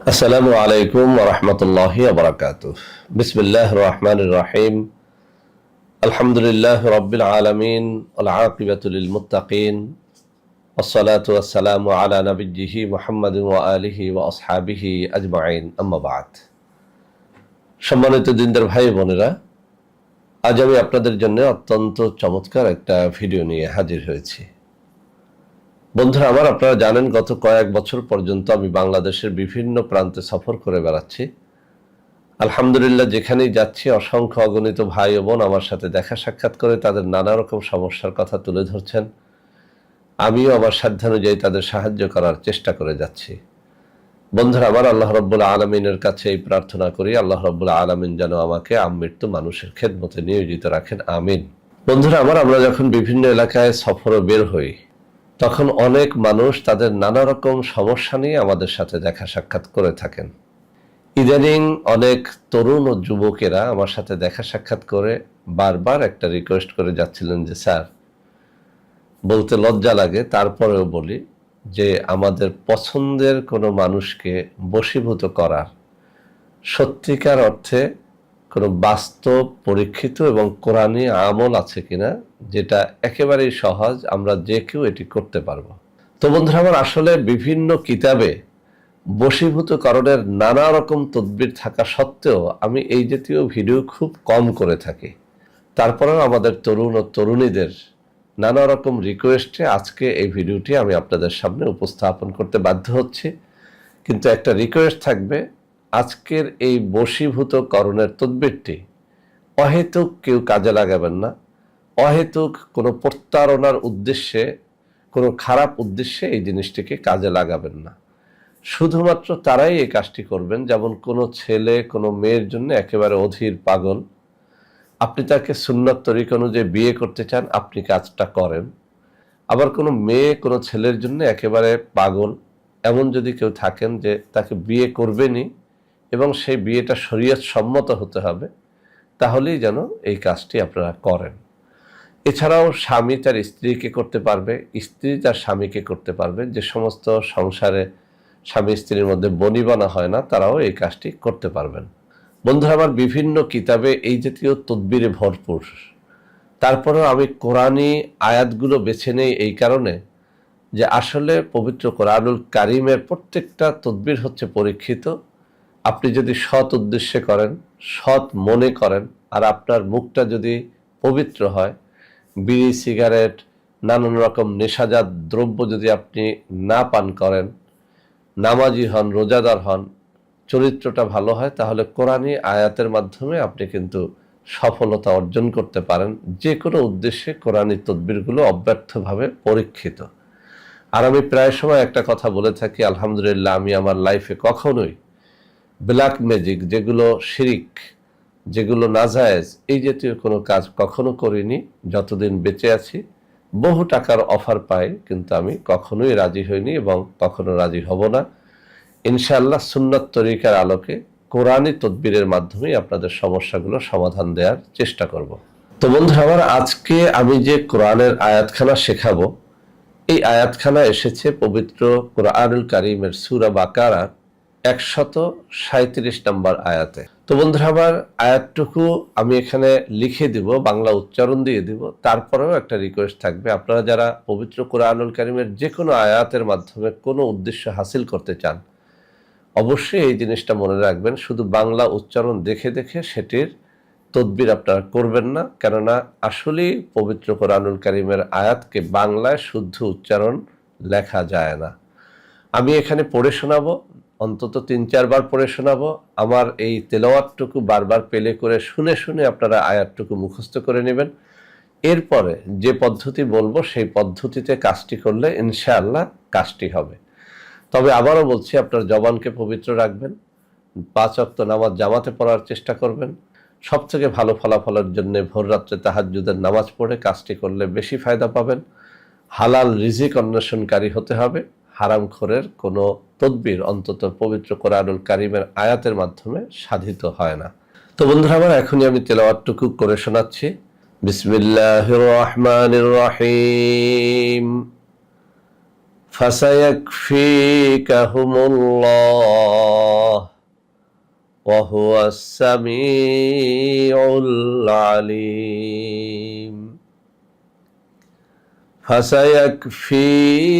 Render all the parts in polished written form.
আসসালামু আলাইকুম ওয়া রাহমাতুল্লাহি ওয়া বারাকাতুহু। বিসমিল্লাহির রহমানির রহিম। আলহামদুলিল্লাহি রাব্বিল আলামিন ওয়াল আকিবাতু লিল মুত্তাকিন। ওয়াসসালাতু ওয়াসসালামু আলা নাবিয়্যিহি মুহাম্মাদিন ওয়া আলিহি ওয়া আসহাবিহি আজমাইন। আম্মা বা'দ। সম্মানিত দিনদার ভাই বোনেরা, আজ আমি আপনাদের জন্য অত্যন্ত চমৎকার একটা ভিডিও নিয়ে হাজির হয়েছি। বন্ধুরা আমার, আপনারা জানেন গত কয়েক বছর পর্যন্ত আমি বাংলাদেশের বিভিন্ন প্রান্তে সফর করে বেড়াচ্ছি। আলহামদুলিল্লাহ, যেখানেই যাচ্ছি অসংখ্য অগণিত ভাই ও বোন আমার সাথে দেখা সাক্ষাৎ করে তাদের নানা রকম সমস্যার কথা তুলে ধরছেন। আমিও আমার সাধ্যানুযায়ী তাদের সাহায্য করার চেষ্টা করে যাচ্ছি। বন্ধুরা আমার, আল্লাহ রাব্বুল আলামিনের কাছে এই প্রার্থনা করি, আল্লাহ রাব্বুল আলামিন যেন আমাকে আমৃত্যু মানুষের খেদমতে নিয়োজিত রাখেন, আমিন। বন্ধুরা আমার, আমরা যখন বিভিন্ন এলাকায় সফরে বের হই তখন অনেক মানুষ তাদের নানা রকম সমস্যা নিয়ে আমাদের সাথে দেখা সাক্ষাৎ করে থাকেন। ইদানিং অনেক তরুণ ও যুবকেরা আমার সাথে দেখা সাক্ষাৎ করে বারবার একটা রিকোয়েস্ট করে যাচ্ছিলেন যে স্যার, বলতে লজ্জা লাগে তারপরেও বলি যে আমাদের পছন্দের কোনো মানুষকে বশীভূত করার সত্যিকার অর্থে কোনো বাস্তব পরীক্ষিত এবং কোরআনী আমল আছে কিনা, যেটা একেবারেই সহজ, আমরা যে কেউ এটি করতে পারবো। তো বন্ধুরা আমার, আসলে বিভিন্ন কিতাবে বশীভূতকরণের নানা রকম তদবির থাকা সত্ত্বেও আমি এই জাতীয় ভিডিও খুব কম করে থাকি। তারপরেও আমাদের তরুণ ও তরুণীদের নানা রকম রিকোয়েস্টে আজকে এই ভিডিওটি আমি আপনাদের সামনে উপস্থাপন করতে বাধ্য হচ্ছি। কিন্তু একটা রিকোয়েস্ট থাকবে, আজকের এই বশীভূতকরণের তদবিরটি অহেতুক কেউ কাজে লাগাবেন না। অহেতুক কোনো প্রতারণার উদ্দেশ্যে, কোনো খারাপ উদ্দেশ্যে এই জিনিসটিকে কাজে লাগাবেন না। শুধুমাত্র তারাই এই কাজটি করবেন, যেমন কোনো ছেলে কোনো মেয়ের জন্য একেবারে অধীর পাগল, আপনি তাকে সুন্নাত তরিকা অনুযায়ী বিয়ে করতে চান, আপনি কাজটা করেন। আবার কোনো মেয়ে কোনো ছেলের জন্য একেবারে পাগল, এমন যদি কেউ থাকেন যে তাকে বিয়ে করবেনই এবং সেই বিয়েটা শরীয়ত সম্মত হতে হবে, তাহলেই যেন এই কাজটি আপনারা করেন। এছাড়াও স্বামী তার স্ত্রীকে করতে পারবে, স্ত্রী তার স্বামীকে করতে পারবে। যে সমস্ত সংসারে স্বামী স্ত্রীর মধ্যে বনিবনা হয় না, তারাও এই কাজটি করতে পারবেন। বন্ধুরা আমার, বিভিন্ন কিতাবে এই জাতীয় তদবিরে ভরপুর। তারপরেও আমি কোরআনী আয়াতগুলো বেছে নেই এই কারণে যে আসলে পবিত্র কোরআনুল কারীমের প্রত্যেকটা তদবির হচ্ছে পরীক্ষিত। আপনি যদি সৎ উদ্দেশ্যে করেন, সৎ মনে করেন, আর আপনার মুখটা যদি পবিত্র হয়, বিড়ি সিগারেট নানান রকম নেশাজাত দ্রব্য যদি আপনি না পান করেন, নামাজি হন, রোজাদার হন, চরিত্রটা ভালো হয়, তাহলে কোরআনী আয়াতের মাধ্যমে আপনি কিন্তু সফলতা অর্জন করতে পারেন। যে কোনো উদ্দেশ্যে কোরআনী তদবিরগুলো অব্যর্থভাবে পরীক্ষিত। আর আমি প্রায় সময় একটা কথা বলে থাকি, আলহামদুলিল্লাহ, আমি আমার লাইফে কখনোই ব্ল্যাক ম্যাজিক, যেগুলো শিরিক, যেগুলো নাজায়েজ, এই জাতীয় কোনো কাজ কখনো করিনি। যতদিন বেঁচে আছি বহু টাকার অফার পাই, কিন্তু আমি কখনোই রাজি হইনি এবং কখনো রাজি হব না। ইনশাআল্লাহ সুন্নাত তরিকার আলোকে কোরআনী তদবিরের মাধ্যমে আপনাদের সমস্যাগুলো সমাধান দেওয়ার চেষ্টা করব। তো বন্ধুরা আমার, আজকে আমি যে কোরআনের আয়াতখানা শেখাবো, এই আয়াতখানা এসেছে পবিত্র কোরআনুল কারীমের সূরা বাকারার 137 নম্বর আয়াতে। তো বন্ধুরা আমার, আয়াতটুকু আমি এখানে লিখে দিব, বাংলা উচ্চারণ দিয়ে দিব। তারপরেও একটা রিকোয়েস্ট থাকবে, আপনারা যারা পবিত্র কোরআনুল কারীমের যে কোনো আয়াতের মাধ্যমে কোনো উদ্দেশ্য হাসিল করতে চান, অবশ্যই এই জিনিসটা মনে রাখবেন, শুধু বাংলা উচ্চারণ দেখে দেখে সেটির তদবির আপনারা করবেন না। কেননা আসলেই পবিত্র কোরআনুল কারীমের আয়াতকে বাংলায় শুদ্ধ উচ্চারণ লেখা যায় না। আমি এখানে পড়ে শোনাবো, অন্তত 3-4 বার পড়ে শোনাবো। আমার এই তেলাওয়াতটুকু বারবার পেলে করে শুনে শুনে আপনারা আয়াতটুকু মুখস্থ করে নেবেন। এরপরে যে পদ্ধতি বলবো সেই পদ্ধতিতে কাজটি করলে ইনশাআল্লাহ কাজটি হবে। তবে আবারও বলছি, আপনার জবানকে পবিত্র রাখবেন, 5 ওয়াক্ত নামাজ জামাতে পড়ার চেষ্টা করবেন। সবথেকে ভালো ফলাফলের জন্য ভোর রাত্রে তাহাজ্জুদের নামাজ পড়ে কাজটি করলে বেশি ফায়দা পাবেন। হালাল রিজিক অন্বেষণকারী হতে হবে। হারামখোরের কোনো তদবির অন্তত পবিত্র কোরআনুল কারীমের আয়াতের মাধ্যমে সাধিত হয় না। তো বন্ধুরা আমার, এখনই আমি তেলাওয়াতটুকু করে শোনাচ্ছি। বিসমিল্লাহির রহমানির রহিম। فسيكفيكهم الله وهو السميع العليم فسيكفيكهم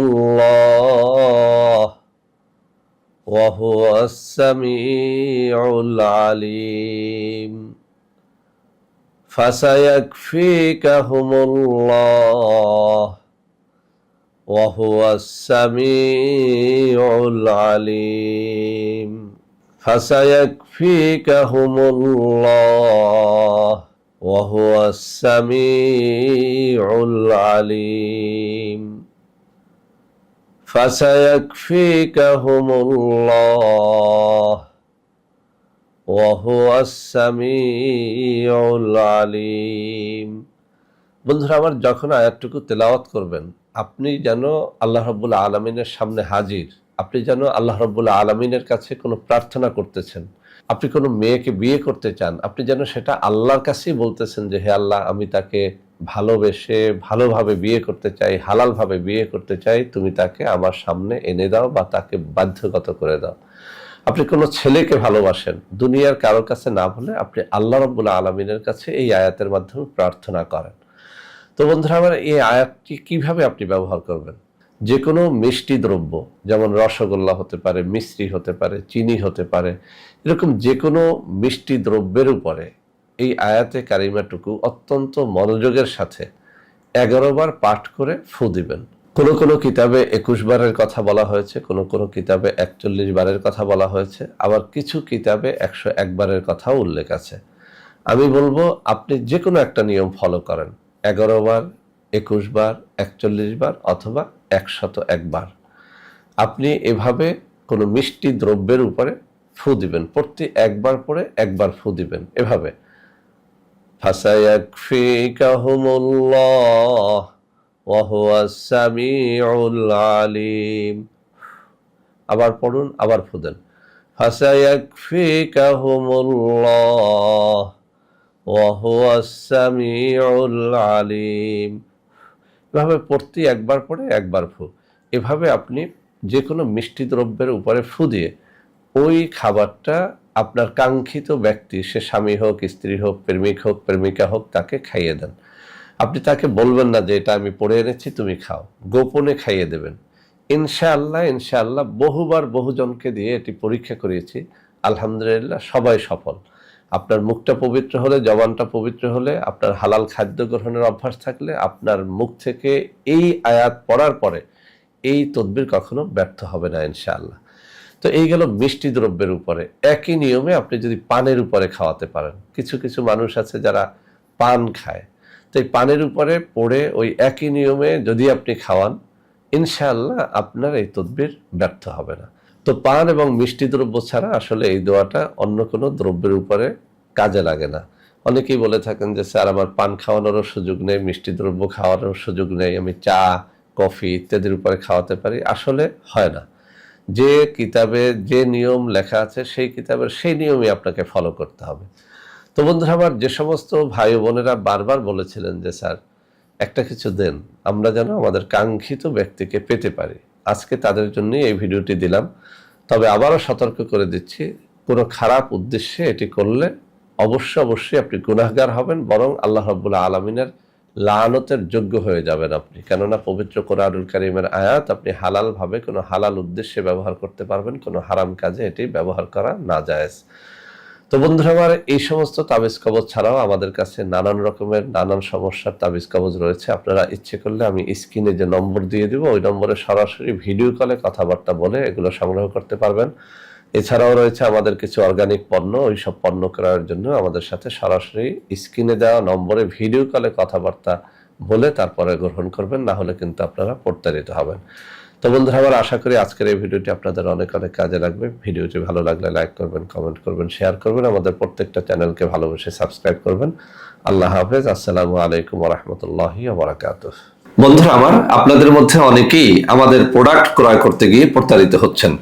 الله وهو السميع العليم فسيكفيكهم الله وهو السميع العليم فسيكفيكهم الله وهو السميع العليم فسيكفيكهم الله وهو السميع العليم। বন্ধুরা আমার, যখন আয়াতটুকু তেলাওয়াত করবেন আপনি যেন আল্লাহ রাব্বুল আলামিনের সামনে হাজির, আপনি যেন আল্লাহ রাব্বুল আলামিনের কাছে কোনো প্রার্থনা করতেছেন, আপনি কোনো মেয়েকে বিয়ে করতে চান, আপনি যেন সেটা আল্লাহর কাছেই বলতেছেন যে হে আল্লাহ, আমি তাকে ভালোবেসে ভালোভাবে বিয়ে করতে চাই, হালালভাবে বিয়ে করতে চাই, তুমি তাকে আমার সামনে এনে দাও বা তাকে বাধ্যগত করে দাও। আপনি কোনো ছেলেকে ভালোবাসেন, দুনিয়ার কারোর কাছে না বলে আপনি আল্লাহ রাব্বুল আলামিনের কাছে এই আয়াতের মাধ্যমে প্রার্থনা করেন। তো বন্ধুরা আমার, এই আয়াতটি কিভাবে আপনি ব্যবহার করবেন? যে কোনো মিষ্টি দ্রব্য, যেমন রসগোল্লা হতে পারে, মিষ্টি হতে পারে, চিনি হতে পারে, এরকম যে কোনো মিষ্টি দ্রব্যের উপরে এই আয়াতে কারিমাটুকু অত্যন্ত মনোযোগের সাথে 11 বার পাঠ করে ফু দিবেন। কোনো কোনো কিতাবে 21 বারের কথা বলা হয়েছে, কোনো কোনো কিতাবে 41 বারের কথা বলা হয়েছে, আবার কিছু কিতাবে 101 বারের কথাও উল্লেখ আছে। আমি বলবো আপনি যে কোনো একটা নিয়ম ফলো করেন, 11 বার, 21 বার, 41 বার অথবা 101 বার। আপনি এভাবে কোনো মিষ্টি দ্রব্যের উপরে ফু দিবেন, প্রতি একবার পরে একবার ফু দিবেন এভাবে। ফাসায়াকফিকাহুমুল্লাহ ওয়া হুয়াস সামিউল আলিম। আবার পড়ুন, আবার ফু দেন। ফাসায়াকফিকাহুমুল্লাহ ওয়া হুয়াস সামিউল আলিম। এভাবে প্রতি একবার পরে একবার ফু। এভাবে আপনি যে কোনো মিষ্টি দ্রব্যের উপরে ফু দিয়ে ওই খাবারটা আপনার কাঙ্ক্ষিত ব্যক্তি, সে স্বামী হোক, স্ত্রী হোক, প্রেমিক হোক, প্রেমিকা হোক, তাকে খাইয়ে দেন। আপনি তাকে বলবেন না যে এটা আমি পড়ে এনেছি তুমি খাও, গোপনে খাইয়ে দেবেন। ইনশাআল্লাহ ইনশাআল্লাহ বহুবার বহুজনকে দিয়ে এটি পরীক্ষা করিয়েছি, আলহামদুলিল্লাহ সবাই সফল। আপনার মুখটা পবিত্র হলে, জবানটা পবিত্র হলে, আপনার হালাল খাদ্য গ্রহণের অভ্যাস থাকলে, আপনার মুখ থেকে এই আয়াত পড়ার পরে এই তদবির কখনো ব্যর্থ হবে না ইনশাআল্লাহ। তো এই গেল মিষ্টি দ্রব্যের উপরে। একই নিয়মে আপনি যদি পানের উপরে খাওয়াতে পারেন, কিছু কিছু মানুষ আছে যারা পান খায়, তো এই পানের উপরে পড়ে ওই একই নিয়মে যদি আপনি খাওয়ান, ইনশাআল্লাহ আপনার এই তদবির ব্যর্থ হবে না। তো পান এবং মিষ্টি দ্রব্য ছাড়া আসলে এই দোয়াটা অন্য কোনো দ্রব্যের উপরে কাজে লাগে না। অনেকেই বলে থাকেন যে স্যার, আমার পান খাওয়ানোরও সুযোগ নেই, মিষ্টি দ্রব্য খাওয়ানোর সুযোগ নেই, আমি চা, কফি ইত্যাদির উপরে খাওয়াতে পারি। আসলে হয় না। যে কিতাবে যে নিয়ম লেখা আছে সেই কিতাবের সেই নিয়মই আপনাকে ফলো করতে হবে। তো বন্ধুরা আমার, যে সমস্ত ভাই বোনেরা বারবার বলেছিলেন যে স্যার একটা কিছু দেন, আমরা যেন আমাদের কাঙ্ক্ষিত ব্যক্তিকে পেতে পারি, আজকে তাদের জন্যই এই ভিডিওটি দিলাম। তবে আবারও সতর্ক করে দিচ্ছি, কোনো খারাপ উদ্দেশ্যে এটি করলে অবশ্যই আপনি গুনাহগার হবেন, বরং আল্লাহ রাব্বুল আলামিনের লানতের যোগ্য হয়ে যাবেন আপনি। কেননা পবিত্র কোরআনুল কারীমের আয়াত আপনি হালালভাবে কোনো হালাল উদ্দেশ্যে ব্যবহার করতে পারবেন, কোনো হারাম কাজে এটি ব্যবহার করা নাজায়েজ। তো বন্ধুরা আমার, এই সমস্ত তাবিজ কবজ ছাড়াও আমাদের কাছে নানান রকমের নানান সমস্যার তাবিজ কবজ রয়েছে। আপনারা ইচ্ছে করলে আমি স্ক্রিনে যে নম্বর দিয়ে দিব ওই নম্বরে সরাসরি ভিডিও কলে কথাবার্তা বলে এগুলো সংগ্রহ করতে পারবেন। এছাড়াও রয়েছে আমাদের কিছু অর্গানিক পণ্য, ওই সব পণ্য ক্রয়ের জন্য আমাদের সাথে সরাসরি স্ক্রিনে দেওয়া নম্বরে ভিডিও কলে কথাবার্তা বলে তারপরে গ্রহণ করবেন, না হলে কিন্তু আপনারা প্রতারিত হবেন। তো বন্ধুরা আমার, আশা করি আজকের এই ভিডিওটি আপনাদের অনেক অনেক কাজে লাগবে। ভিডিওটি ভালো লাগলে লাইক করবেন, কমেন্ট করবেন, শেয়ার করবেন, আমাদের প্রত্যেকটা চ্যানেলকে ভালোবেসে সাবস্ক্রাইব করবেন। আল্লাহ হাফেজ। আসসালামু আলাইকুম ওয়া রাহমাতুল্লাহি ওয়া বারাকাতুহু। বন্ধুরা আমার, আপনাদের মধ্যে অনেকেই আমাদের প্রোডাক্ট ক্রয় করতে গিয়ে প্রতারিত হচ্ছেন।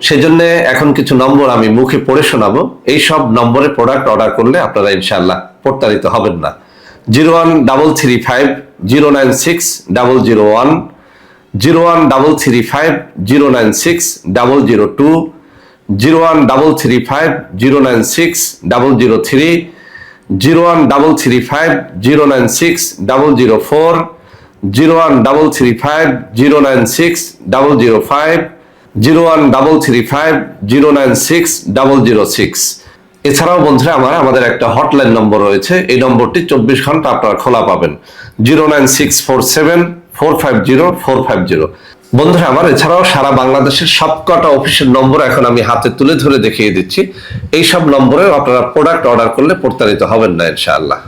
সেজন্য এখন কিছু নম্বর আমি মুখে পড়ে শোনাবো। এই সব নম্বরে প্রোডাক্ট অর্ডার করলে আপনারা ইনশাআল্লাহ প্রতারিত হবেন না। 01335 096 001, 01335 096 002, 01335096003, 01335096004, 01335096005, 01335096006। এছাড়াও বন্ধুরা আমাদের একটা হটলাইন নম্বর রয়েছে, এই নম্বরটি 24 ঘন্টা আপনারা খোলা পাবেন, 09647450450। বন্ধুরা এছাড়াও সারা বাংলাদেশের সবকটা অফিসের নম্বর এখন আমি হাতে তুলে ধরে দেখিয়ে দিচ্ছি। এই সব নম্বরে আপনারা প্রোডাক্ট অর্ডার করলে প্রতারিত হবেন না ইনশাআল্লাহ।